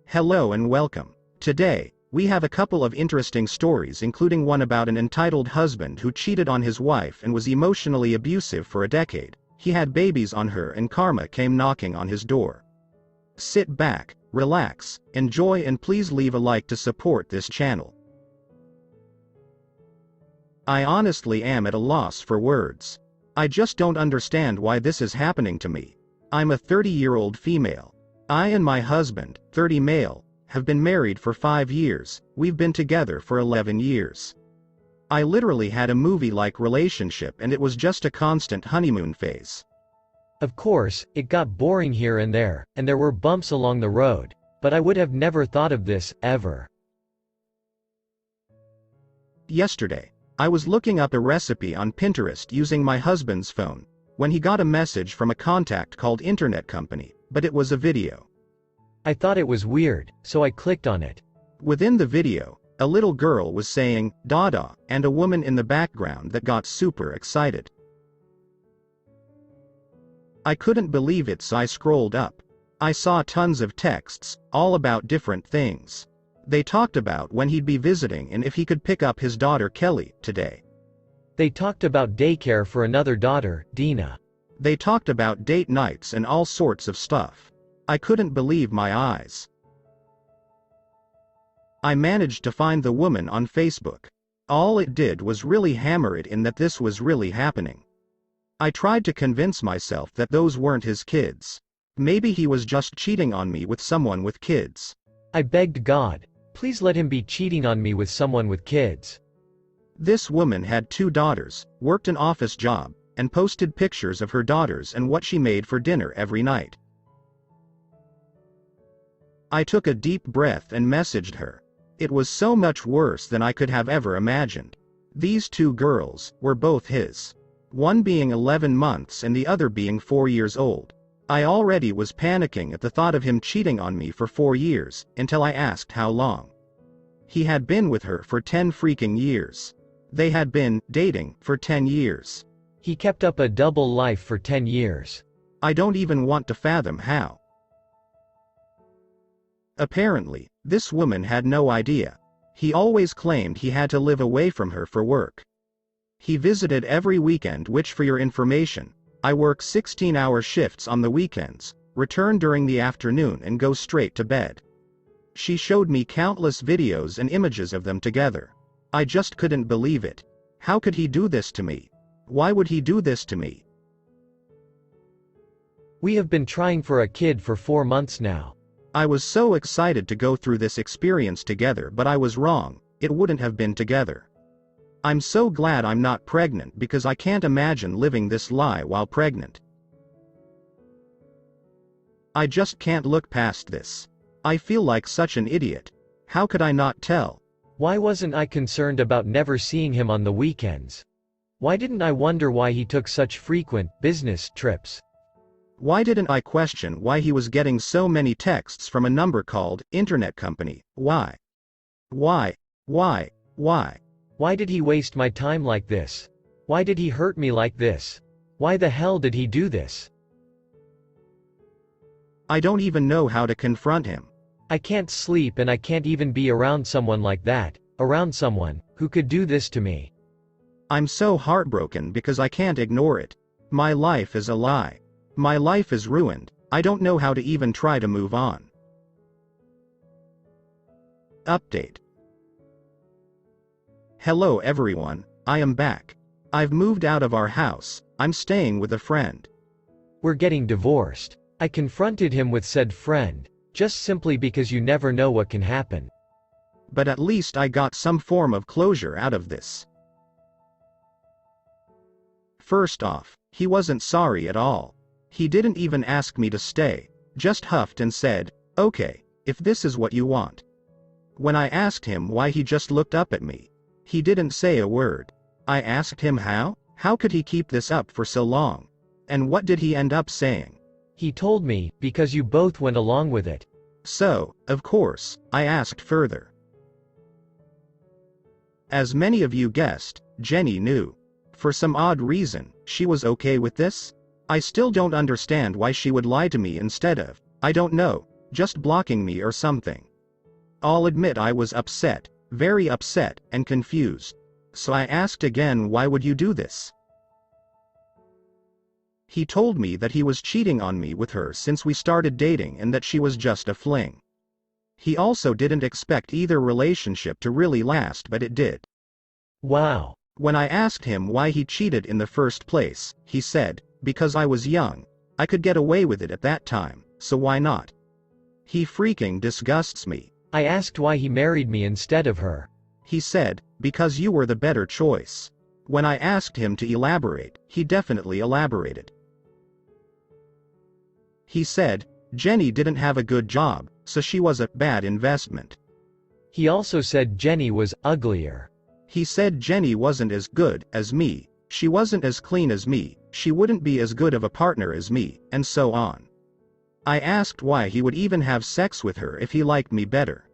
Hello and welcome. Today, we have a couple of interesting stories, including one about an entitled husband who cheated on his wife and was emotionally abusive for a decade. He had babies on her and karma came knocking on his door. Sit back, relax, enjoy, and please leave a like to support this channel. I honestly am at a loss for words. I just don't understand why this is happening to me. I'm a 30-year-old female. I and my husband, 30 male, have been married for 5 years. We've been together for 11 years. I literally had a movie-like relationship, and it was just a constant honeymoon phase. Of course, it got boring here and there were bumps along the road, but I would have never thought of this, ever. Yesterday, I was looking up a recipe on Pinterest using my husband's phone, when he got a message from a contact called Internet Company, but it was a video. I thought it was weird, so I clicked on it. Within the video, a little girl was saying, "Dada," and a woman in the background that got super excited. I couldn't believe it, so I scrolled up. I saw tons of texts, all about different things. They talked about when he'd be visiting and if he could pick up his daughter Kelly today. They talked about daycare for another daughter, Dina. They talked about date nights and all sorts of stuff. I couldn't believe my eyes. I managed to find the woman on Facebook. All it did was really hammer it in that this was really happening. I tried to convince myself that those weren't his kids. Maybe he was just cheating on me with someone with kids. I begged God, please let him be cheating on me with someone with kids. This woman had 2 daughters, worked an office job, and posted pictures of her daughters and what she made for dinner every night. I took a deep breath and messaged her. It was so much worse than I could have ever imagined. These 2 girls were both his. One being 11 months and the other being 4 years old. I already was panicking at the thought of him cheating on me for 4 years, until I asked how long. He had been with her for 10 freaking years. They had been dating for 10 years. He kept up a double life for 10 years. I don't even want to fathom how. Apparently, this woman had no idea. He always claimed he had to live away from her for work. He visited every weekend, which, for your information, I work 16-hour shifts on the weekends, return during the afternoon and go straight to bed. She showed me countless videos and images of them together. I just couldn't believe it. How could he do this to me? Why would he do this to me? We have been trying for a kid for 4 months now. I was so excited to go through this experience together, but I was wrong. It wouldn't have been together. I'm so glad I'm not pregnant, because I can't imagine living this lie while pregnant. I just can't look past this. I feel like such an idiot. How could I not tell? Why wasn't I concerned about never seeing him on the weekends? Why didn't I wonder why he took such frequent business trips? Why didn't I question why he was getting so many texts from a number called Internet Company? Why? Why? Why? Why? Why did he waste my time like this? Why did he hurt me like this? Why the hell did he do this? I don't even know how to confront him. I can't sleep and I can't even be around someone like that, around someone who could do this to me. I'm so heartbroken because I can't ignore it. My life is a lie. My life is ruined. I don't know how to even try to move on. Update. Hello everyone, I am back. I've moved out of our house. I'm staying with a friend. We're getting divorced. I confronted him with said friend, just simply because you never know what can happen. But at least I got some form of closure out of this. First off, he wasn't sorry at all. He didn't even ask me to stay, just huffed and said, "Okay, if this is what you want." When I asked him why, he just looked up at me. He didn't say a word. I asked him how? How could he keep this up for so long? And what did he end up saying? He told me, because you both went along with it. So, of course, I asked further. As many of you guessed, Jenny knew. For some odd reason, she was okay with this? I still don't understand why she would lie to me instead of, I don't know, just blocking me or something. I'll admit I was upset, very upset, and confused. So I asked again, why would you do this? He told me that he was cheating on me with her since we started dating and that she was just a fling. He also didn't expect either relationship to really last, but it did. Wow. When I asked him why he cheated in the first place, he said, because I was young, I could get away with it at that time, so why not? He freaking disgusts me. I asked why he married me instead of her. He said, because you were the better choice. When I asked him to elaborate, he definitely elaborated. He said, Jenny didn't have a good job, so she was a bad investment. He also said Jenny was uglier. He said Jenny wasn't as good as me, she wasn't as clean as me, she wouldn't be as good of a partner as me, and so on. I asked why he would even have sex with her if he liked me better.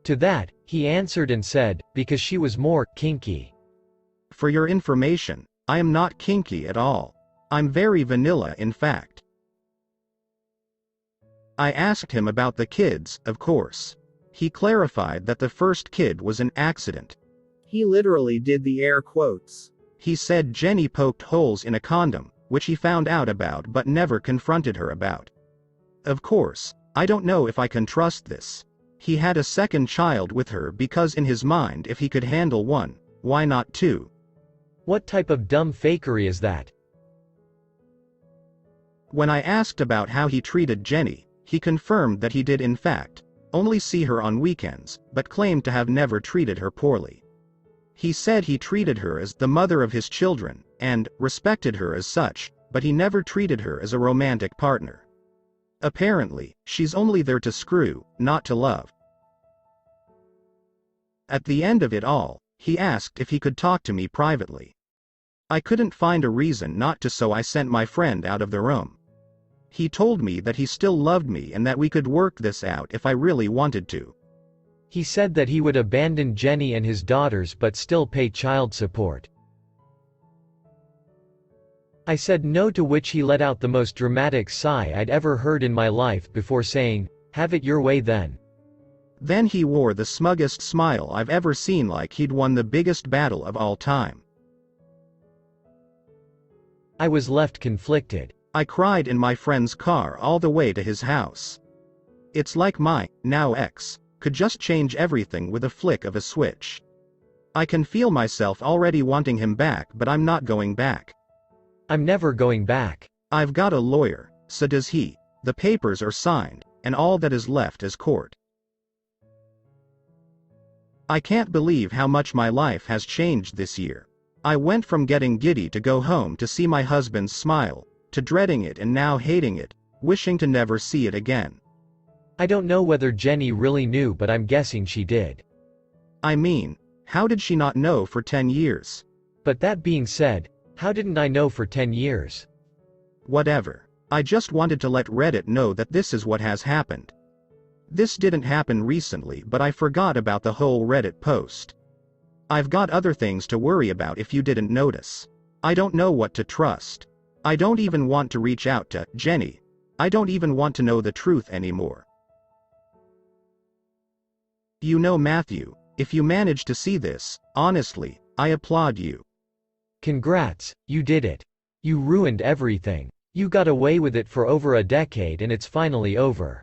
To that, he answered and said, because she was more kinky. For your information, I am not kinky at all. I'm very vanilla, in fact. I asked him about the kids, of course. He clarified that the first kid was an accident. He literally did the air quotes. He said Jenny poked holes in a condom, which he found out about but never confronted her about. Of course, I don't know if I can trust this. He had a second child with her because in his mind if he could handle one, why not two? What type of dumb fakery is that? When I asked about how he treated Jenny, he confirmed that he did in fact only see her on weekends, but claimed to have never treated her poorly. He said he treated her as the mother of his children, and respected her as such, but he never treated her as a romantic partner. Apparently, she's only there to screw, not to love. At the end of it all, he asked if he could talk to me privately. I couldn't find a reason not to, so I sent my friend out of the room. He told me that he still loved me and that we could work this out if I really wanted to. He said that he would abandon Jenny and his daughters but still pay child support. I said no, to which he let out the most dramatic sigh I'd ever heard in my life before saying, "Have it your way then." Then he wore the smuggest smile I've ever seen, like he'd won the biggest battle of all time. I was left conflicted. I cried in my friend's car all the way to his house. It's like my, now ex, could just change everything with a flick of a switch. I can feel myself already wanting him back, but I'm not going back. I'm never going back. I've got a lawyer, so does he. The papers are signed, and all that is left is court. I can't believe how much my life has changed this year. I went from getting giddy to go home to see my husband's smile, to dreading it and now hating it, wishing to never see it again. I don't know whether Jenny really knew, but I'm guessing she did. I mean, how did she not know for 10 years? But that being said, how didn't I know for 10 years? Whatever. I just wanted to let Reddit know that this is what has happened. This didn't happen recently, but I forgot about the whole Reddit post. I've got other things to worry about if you didn't notice. I don't know what to trust. I don't even want to reach out to Jenny. I don't even want to know the truth anymore. You know, Matthew, if you manage to see this, honestly, I applaud you. Congrats, you did it. You ruined everything. You got away with it for over a decade and it's finally over.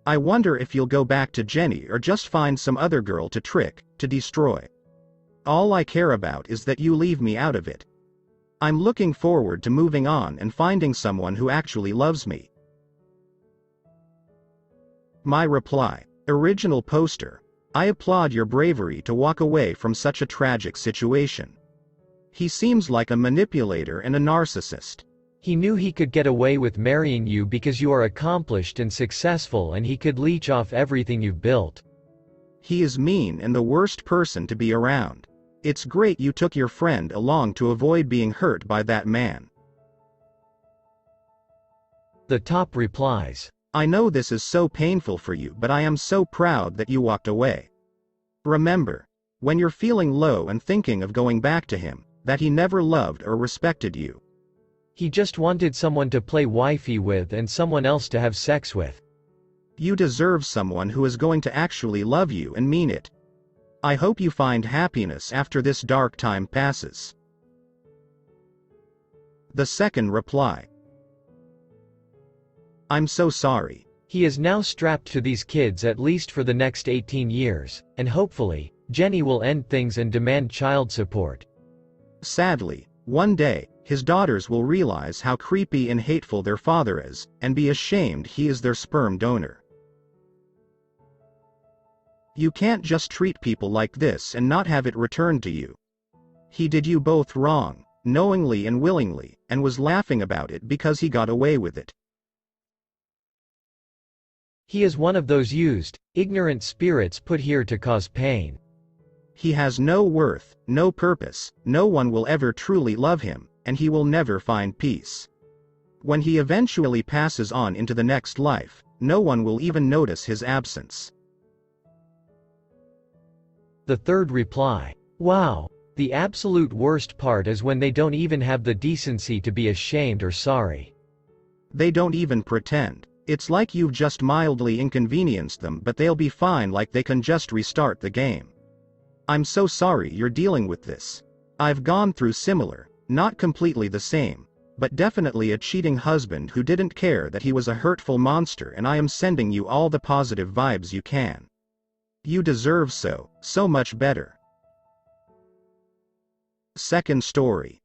I wonder if you'll go back to Jenny or just find some other girl to trick, to destroy. All I care about is that you leave me out of it. I'm looking forward to moving on and finding someone who actually loves me. My reply. Original poster. I applaud your bravery to walk away from such a tragic situation. He seems like a manipulator and a narcissist. He knew he could get away with marrying you because you are accomplished and successful and he could leech off everything you've built. He is mean and the worst person to be around. It's great you took your friend along to avoid being hurt by that man. The top replies. I know this is so painful for you, but I am so proud that you walked away. Remember, when you're feeling low and thinking of going back to him, that he never loved or respected you. He just wanted someone to play wifey with and someone else to have sex with. You deserve someone who is going to actually love you and mean it. I hope you find happiness after this dark time passes. The second reply. I'm so sorry. He is now strapped to these kids at least for the next 18 years, and hopefully, Jenny will end things and demand child support. Sadly, one day, his daughters will realize how creepy and hateful their father is, and be ashamed he is their sperm donor. You can't just treat people like this and not have it returned to you. He did you both wrong, knowingly and willingly, and was laughing about it because he got away with it. He is one of those used, ignorant spirits put here to cause pain. He has no worth, no purpose, no one will ever truly love him, and he will never find peace. When he eventually passes on into the next life, no one will even notice his absence. The third reply. Wow. The absolute worst part is when they don't even have the decency to be ashamed or sorry. They don't even pretend. It's like you've just mildly inconvenienced them, but they'll be fine, like they can just restart the game. I'm so sorry you're dealing with this. I've gone through similar, not completely the same, but definitely a cheating husband who didn't care that he was a hurtful monster, and I am sending you all the positive vibes you can. You deserve so much better. Second story.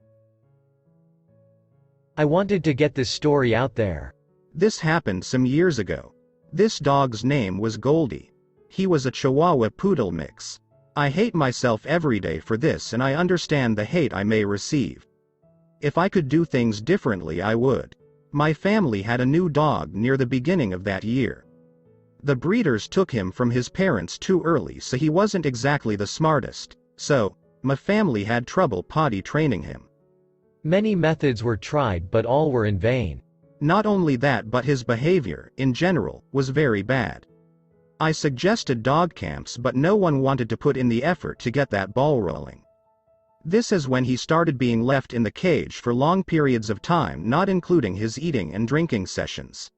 I wanted to get this story out there. This happened some years ago. This dog's name was Goldie. He was a Chihuahua Poodle mix. I hate myself every day for this, and I understand the hate I may receive. If I could do things differently, I would. My family had a new dog near the beginning of that year. The breeders took him from his parents too early, so he wasn't exactly the smartest, so my family had trouble potty training him. Many methods were tried, but all were in vain. Not only that, but his behavior, in general, was very bad. I suggested dog camps, but no one wanted to put in the effort to get that ball rolling. This is when he started being left in the cage for long periods of time, not including his eating and drinking sessions.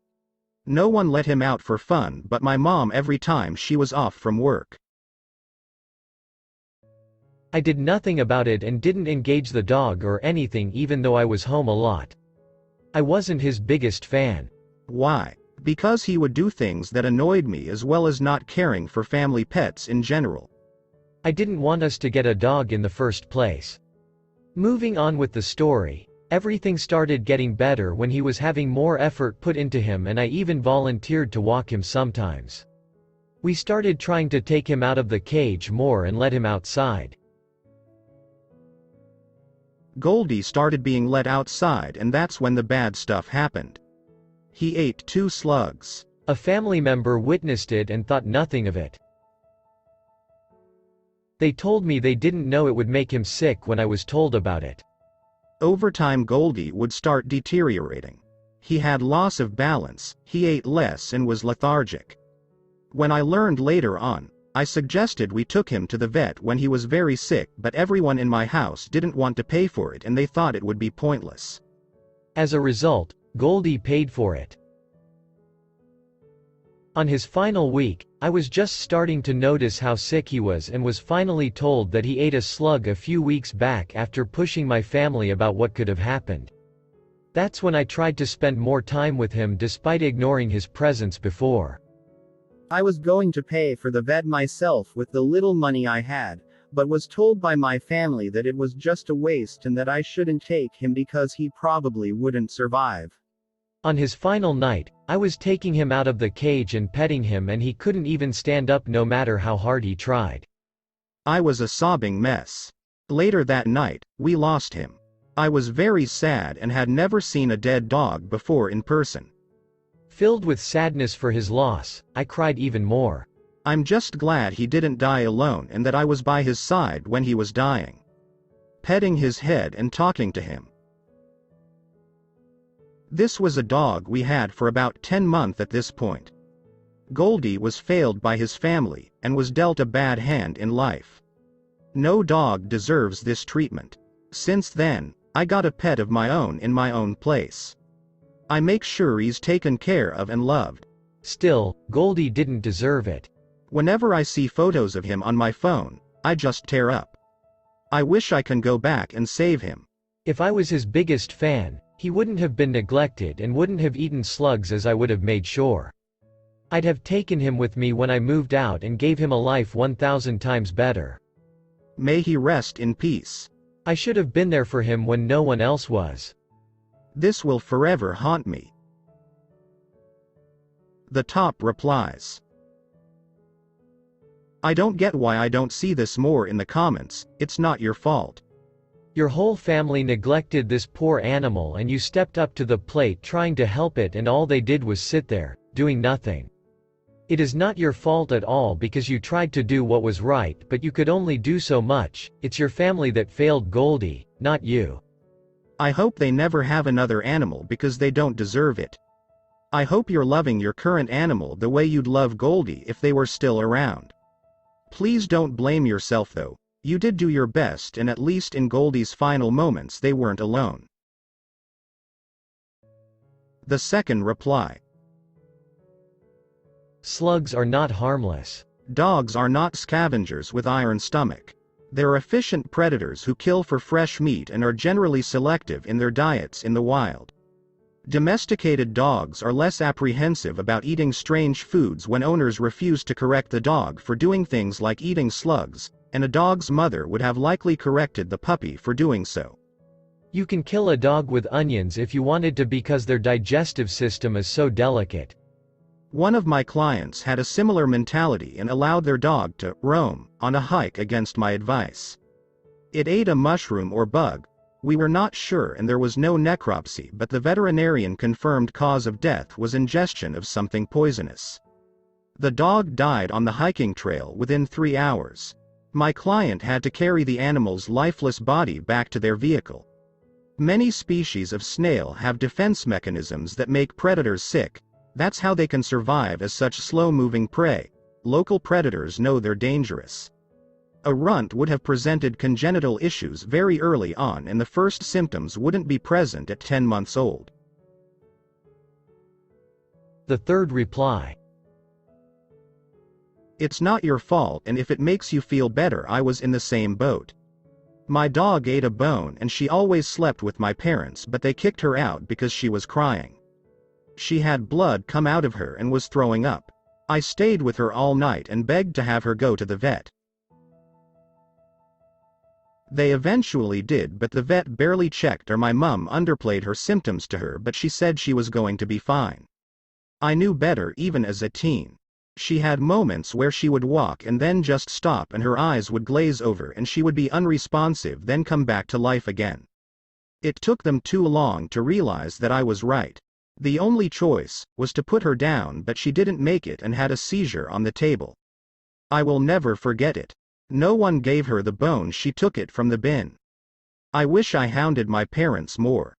No one let him out for fun but my mom every time she was off from work. I did nothing about it and didn't engage the dog or anything, even though I was home a lot. I wasn't his biggest fan. Why? Because he would do things that annoyed me, as well as not caring for family pets in general. I didn't want us to get a dog in the first place. Moving on with the story, everything started getting better when he was having more effort put into him, and I even volunteered to walk him sometimes. We started trying to take him out of the cage more and let him outside. Goldie started being let outside, and that's when the bad stuff happened. He ate 2 slugs. A family member witnessed it and thought nothing of it. They told me they didn't know it would make him sick when I was told about it. Over time, Goldie would start deteriorating. He had loss of balance, he ate less and was lethargic. When I learned later on, I suggested we took him to the vet when he was very sick, but everyone in my house didn't want to pay for it and they thought it would be pointless. As a result, Goldie paid for it. On his final week, I was just starting to notice how sick he was and was finally told that he ate a slug a few weeks back after pushing my family about what could have happened. That's when I tried to spend more time with him despite ignoring his presence before. I was going to pay for the vet myself with the little money I had, but was told by my family that it was just a waste and that I shouldn't take him because he probably wouldn't survive. On his final night, I was taking him out of the cage and petting him, and he couldn't even stand up no matter how hard he tried. I was a sobbing mess. Later that night, we lost him. I was very sad and had never seen a dead dog before in person. Filled with sadness for his loss, I cried even more. I'm just glad he didn't die alone and that I was by his side when he was dying. Petting his head and talking to him. This was a dog we had for about 10 months at this point. Goldie was failed by his family, and was dealt a bad hand in life. No dog deserves this treatment. Since then, I got a pet of my own in my own place. I make sure he's taken care of and loved. Still, Goldie didn't deserve it. Whenever I see photos of him on my phone, I just tear up. I wish I can go back and save him. If I was his biggest fan, he wouldn't have been neglected and wouldn't have eaten slugs, as I would have made sure. I'd have taken him with me when I moved out and gave him a life 1,000 times better. May he rest in peace. I should have been there for him when no one else was. This will forever haunt me. The top replies. I don't get why I don't see this more in the comments. It's not your fault. Your whole family neglected this poor animal and you stepped up to the plate trying to help it, and all they did was sit there, doing nothing. It is not your fault at all because you tried to do what was right, but you could only do so much. It's your family that failed Goldie, not you. I hope they never have another animal because they don't deserve it. I hope you're loving your current animal the way you'd love Goldie if they were still around. Please don't blame yourself though. You did do your best, and at least in Goldie's final moments they weren't alone. The second reply. Slugs are not harmless. Dogs are not scavengers with iron stomach. They're efficient predators who kill for fresh meat and are generally selective in their diets in the wild. Domesticated dogs are less apprehensive about eating strange foods when owners refuse to correct the dog for doing things like eating slugs, and a dog's mother would have likely corrected the puppy for doing so. You can kill a dog with onions if you wanted to because their digestive system is so delicate. One of my clients had a similar mentality and allowed their dog to roam on a hike against my advice. It ate a mushroom or bug. We were not sure and there was no necropsy, but the veterinarian confirmed cause of death was ingestion of something poisonous. The dog died on the hiking trail within 3 hours. My client had to carry the animal's lifeless body back to their vehicle. Many species of snail have defense mechanisms that make predators sick. That's how they can survive as such slow-moving prey. Local predators know they're dangerous. A runt would have presented congenital issues very early on and the first symptoms wouldn't be present at 10 months old. The third reply. It's not your fault, and if it makes you feel better, I was in the same boat. My dog ate a bone and she always slept with my parents, but they kicked her out because she was crying. She had blood come out of her and was throwing up. I stayed with her all night and begged to have her go to the vet. They eventually did, but the vet barely checked, or my mum underplayed her symptoms to her, but she said she was going to be fine. I knew better even as a teen. She had moments where she would walk and then just stop and her eyes would glaze over and she would be unresponsive, then come back to life again. It took them too long to realize that I was right. The only choice was to put her down, but she didn't make it and had a seizure on the table. I will never forget it. No one gave her the bone, she took it from the bin. I wish I hounded my parents more.